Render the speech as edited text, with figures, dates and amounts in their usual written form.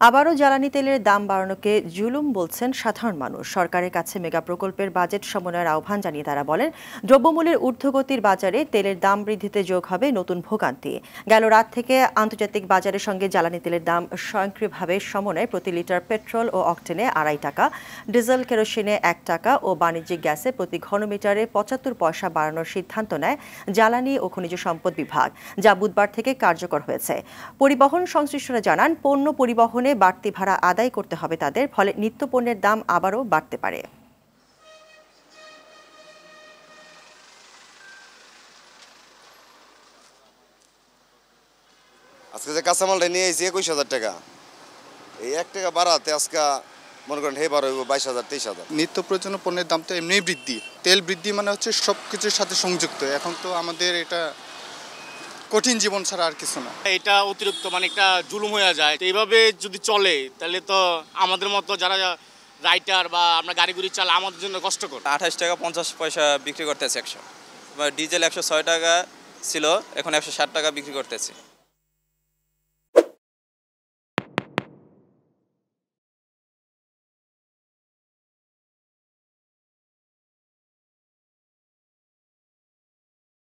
আবারও জ্বালানি তেলের দাম বাড়ানোকে জুলুম বলছেন সাধারণ মানুষ। সরকারের কাছে মেগা প্রকল্পের বাজেট সমন্বয়ের আহ্বান জানিয়ে তারা বলেন, দ্রব্যমূল্যের ঊর্ধ্বগতির বাজারে তেলের দাম বৃদ্ধিতে যোগ হবে নতুন ভোগান্তি। গেল রাত থেকে আন্তর্জাতিক বাজারের সঙ্গে জ্বালানি তেলের দাম স্বয়ংক্রিয়ভাবে সমন্বয়ে প্রতি লিটার পেট্রোল ও অক্টেনে 2.5 টাকা, ডিজেল কেরোসিনে 1 টাকা ও বাণিজ্যিক গ্যাসে প্রতি ঘনমিটারে 75 পয়সা বাড়ানোর সিদ্ধান্ত নেয় জ্বালানি ও খনিজ সম্পদ বিভাগ, যা বুধবার থেকে কার্যকর হয়েছে। পরিবহন সংশ্লিষ্টরা জানান, পণ্য পরিবহনে বাড়তি ভাড়া আদায় করতে হবে তাদের, ফলে নিত্যপণ্যের দাম আবারও বাড়তে পারে। আজকে যে কাঁচামালটা নিয়ে এসেছি 21,000 টাকা, এই 1 টাকা বাড়াতে আজকে মনে করেন হে বাড়ো 22,000 23,000। নিত্য প্রয়োজনীয় পণ্যের দাম তো এমনিই বৃদ্ধি, তেল বৃদ্ধি মানে হচ্ছে সব কিছুর সাথে সংযুক্ত। এখন তো আমাদের এটা কঠিন জীবন ছাড়া আর কিছু না। এটা অতিরিক্ত মানে একটা জুলুম হয়ে যায়। তো এইভাবে যদি চলে তাহলে তো আমাদের মতো যারা রাইটার বা আমরা গাড়ি গুড়ি চালা আমাদের জন্য কষ্টকর। 28 টাকা 50 পয়সা বিক্রি করতেছে 100, ডিজেল 106 টাকা ছিল, এখন 160 টাকা বিক্রি করতেছে।